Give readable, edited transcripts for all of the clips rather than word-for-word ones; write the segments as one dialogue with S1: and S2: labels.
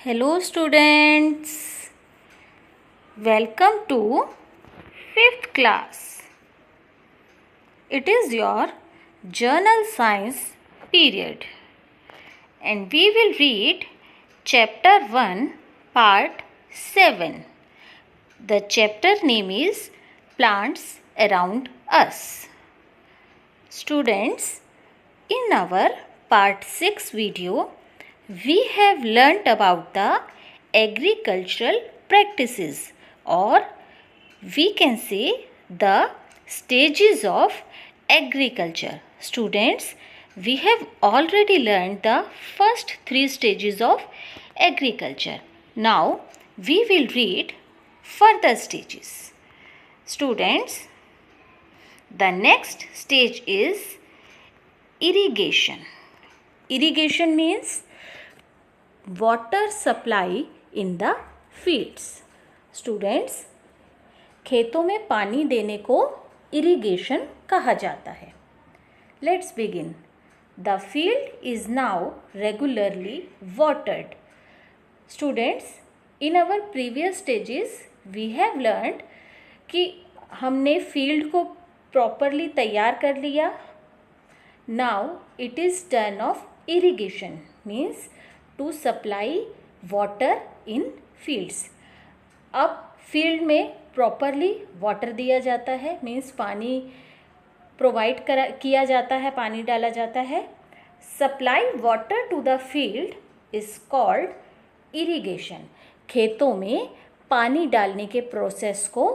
S1: Hello students, welcome to 5th class. It is your journal science period and we will read chapter 1 part 7. The chapter name is Plants Around Us. Students, in our part 6 video, we have learnt about the agricultural practices, or we can say the stages of agriculture. Students, we have already learned the first 3 stages of agriculture. Now we will read further stages. Students, the next stage is irrigation. Irrigation means water supply in the fields. Students, खेतों में पानी देने को irrigation कहा जाता है. Let's begin. The field is now regularly watered. Students, in our previous stages we have learned कि हमने field को properly तैयार कर लिया. Now it is turn of irrigation, means to supply water in fields. अब field में properly water दिया जाता है, means पानी provide किया जाता है, पानी डाला जाता है. Supply water to the field is called irrigation. खेतों में पानी डालने के प्रोसेस को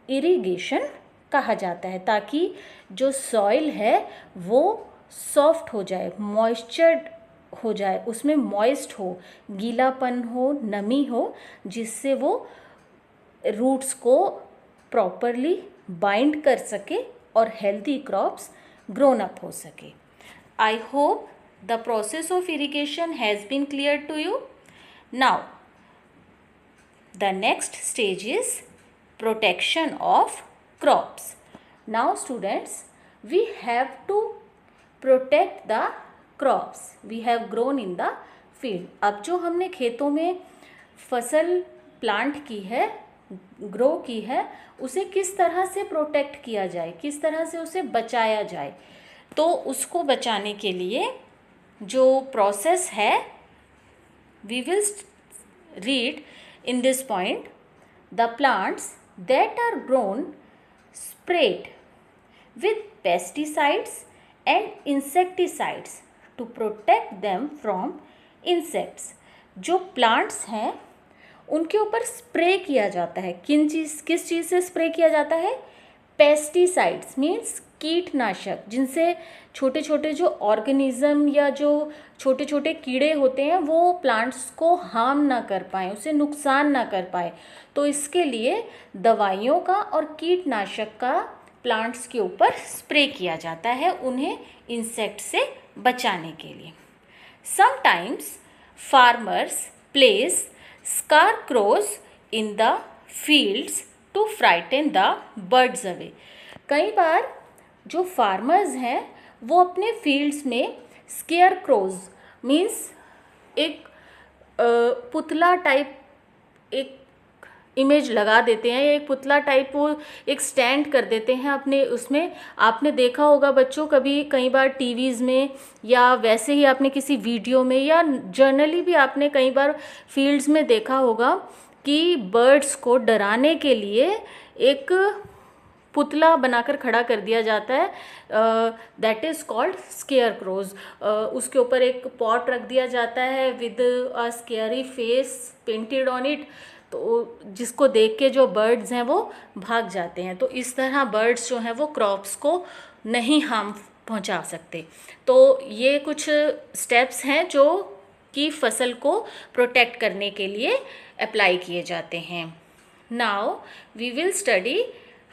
S1: irrigation कहा जाता है, ताकि जो सॉइल है वो सॉफ्ट हो जाए, मॉइस्चर्ड हो जाए, उसमें मॉइस्ट हो, गीलापन हो, नमी हो, जिससे वो रूट्स को प्रॉपरली बाइंड कर सके और हेल्दी क्रॉप्स ग्रोन अप हो सके. I hope the process of irrigation has been clear to you. Now the next stage is protection of crops. Now students, we have to protect the crops we have grown in the field. अब जो हमने खेतों में फसल plant की है, grow की है, उसे किस तरह से प्रोटेक्ट किया जाए, किस तरह से उसे बचाया जाए. तो उसको बचाने के लिए जो प्रोसेस है we will read in this point. The plants that are grown sprayed with pesticides and insecticides to protect them from insects. जो प्लांट्स हैं उनके ऊपर स्प्रे किया जाता है. किस चीज़ से स्प्रे किया जाता है? पेस्टिसाइड्स मीन्स कीटनाशक, जिनसे छोटे छोटे जो ऑर्गेनिज्म या जो छोटे छोटे कीड़े होते हैं वो प्लांट्स को हार्म ना कर पाएँ, उसे नुकसान ना कर पाए. तो इसके लिए दवाइयों का और कीटनाशक का प्लांट्स के ऊपर स्प्रे किया जाता है, उन्हें इंसेक्ट से बचाने के लिए. Sometimes farmers place scarecrows in the fields to frighten the birds away. कई बार जो फार्मर्स हैं वो अपने फील्ड्स में स्केयरक्रोज मीन्स एक पुतला टाइप एक इमेज लगा देते हैं, एक पुतला टाइप वो एक स्टैंड कर देते हैं अपने उसमें. आपने देखा होगा बच्चों कभी कई बार टीवीज़ में, या वैसे ही आपने किसी वीडियो में, या जर्नली भी आपने कई बार फील्ड्स में देखा होगा कि बर्ड्स को डराने के लिए एक पुतला बनाकर खड़ा कर दिया जाता है. That is called scarecrows. उसके ऊपर एक पॉट रख दिया जाता है with a scary face painted on it, तो जिसको देख के जो बर्ड्स हैं वो भाग जाते हैं. तो इस तरह बर्ड्स जो हैं वो क्रॉप्स को नहीं हार्म पहुंचा सकते. तो ये कुछ स्टेप्स हैं जो कि फसल को प्रोटेक्ट करने के लिए अप्लाई किए जाते हैं. Now we will study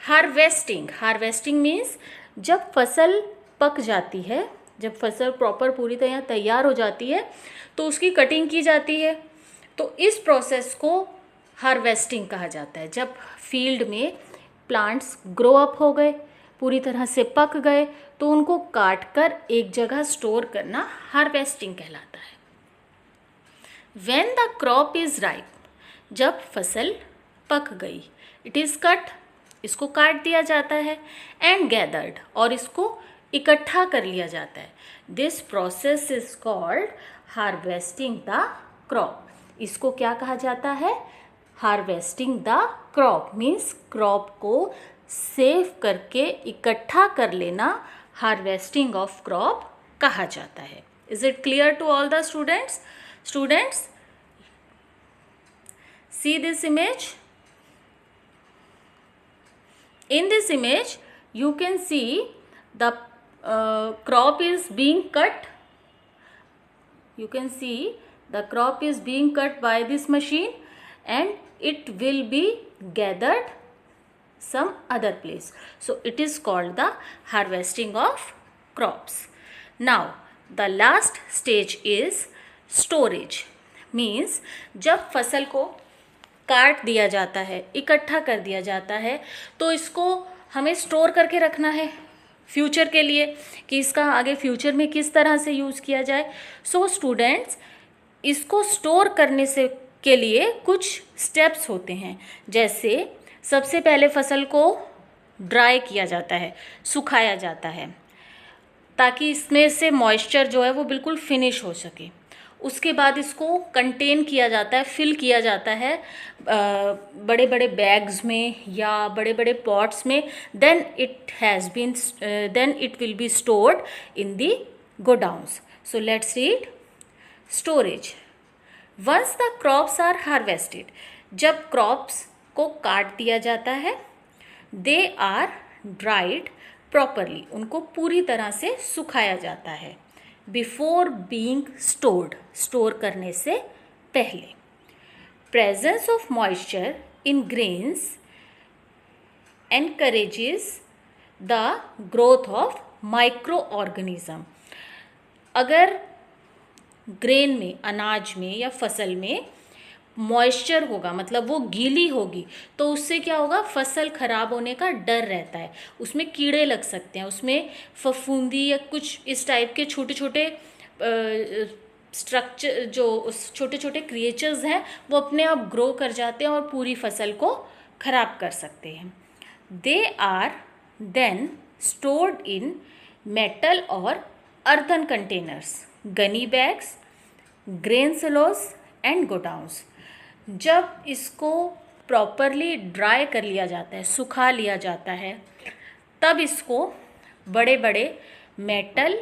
S1: harvesting. Harvesting means जब फसल पक जाती है, जब फसल प्रॉपर पूरी तरह तैयार हो जाती है तो उसकी कटिंग की जाती है. तो इस प्रोसेस को हार्वेस्टिंग कहा जाता है. जब फील्ड में प्लांट्स ग्रो अप हो गए, पूरी तरह से पक गए, तो उनको काट कर एक जगह स्टोर करना हार्वेस्टिंग कहलाता है. When the crop is ripe, जब फसल पक गई, it is cut, इसको काट दिया जाता है, and gathered, और इसको इकट्ठा कर लिया जाता है. This process is called harvesting the crop. इसको क्या कहा जाता है? Harvesting the crop. Means crop को सेव करके इकट्ठा कर लेना हार्वेस्टिंग ऑफ क्रॉप कहा जाता है. Is it clear to all the students? Students, see this image. In this image you can see the crop is being cut. You can see the crop is being cut by this machine and it will be gathered some other place. So it is called the harvesting of crops. Now the last stage is storage. Means जब फसल को काट दिया जाता है, इकट्ठा कर दिया जाता है, तो इसको हमें स्टोर करके रखना है फ्यूचर के लिए कि इसका आगे फ्यूचर में किस तरह से यूज़ किया जाए. सो स्टूडेंट्स, इसको स्टोर करने से के लिए कुछ स्टेप्स होते हैं. जैसे सबसे पहले फसल को ड्राई किया जाता है, सुखाया जाता है, ताकि इसमें से मॉइस्चर जो है वो बिल्कुल फिनिश हो सके. उसके बाद इसको कंटेन किया जाता है, फिल किया जाता है बड़े बड़े बैग्स में या बड़े बड़े पॉट्स में. Then it will be stored in the godowns. So let's read storage. Once the crops are harvested, जब क्रॉप्स को काट दिया जाता है, दे आर ड्राइड प्रॉपरली, उनको पूरी तरह से सुखाया जाता है. बिफोर बीइंग स्टोर्ड, स्टोर करने से पहले. Presence of moisture in grains encourages the growth of micro organism. अगर ग्रेन में, अनाज में या फसल में मॉइस्चर होगा, मतलब वो गीली होगी, तो उससे क्या होगा? फसल खराब होने का डर रहता है. उसमें कीड़े लग सकते हैं, उसमें फफूंदी या कुछ इस टाइप के छोटे छोटे स्ट्रक्चर, जो छोटे छोटे क्रिएचर्स हैं, वो अपने आप ग्रो कर जाते हैं और पूरी फसल को खराब कर सकते हैं. They are then stored in metal और earthen containers, gunny bags, grain silos and godowns. जब इसको प्रॉपरली ड्राई कर लिया जाता है, सुखा लिया जाता है, तब इसको बड़े बड़े मेटल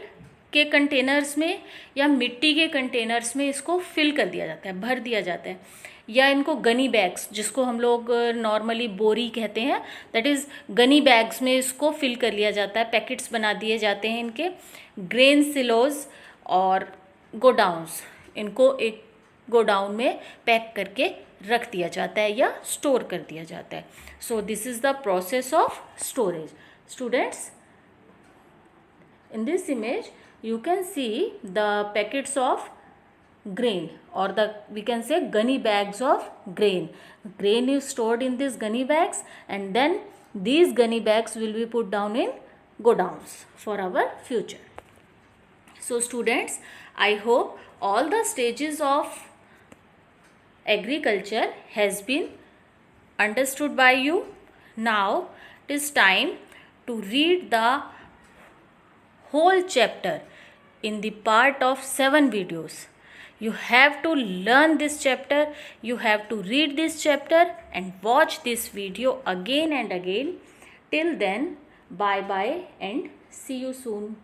S1: के कंटेनर्स में या मिट्टी के कंटेनर्स में इसको फिल कर दिया जाता है, भर दिया जाता है. या इनको गनी बैग्स, जिसको हम लोग नॉर्मली बोरी कहते हैं, दैट इज़ गनी बैग्स में इसको फिल कर लिया जाता है, पैकेट्स बना दिए जाते हैं इनके. ग्रेन सिलोज और गोडाउन्स, इनको एक गोडाउन में पैक करके रख दिया जाता है या स्टोर कर दिया जाता है. So this is the process of storage. Students, in this image you can see the packets of grain, or we can say gunny bags of grain. Grain is stored in these gunny bags, and then these gunny bags will be put down in godowns for our future. So students, I hope all the stages of agriculture has been understood by you. Now it is time to read the whole chapter in the part of 7 videos. You have to learn this chapter, you have to read this chapter and watch this video again and again. Till then, bye bye and see you soon.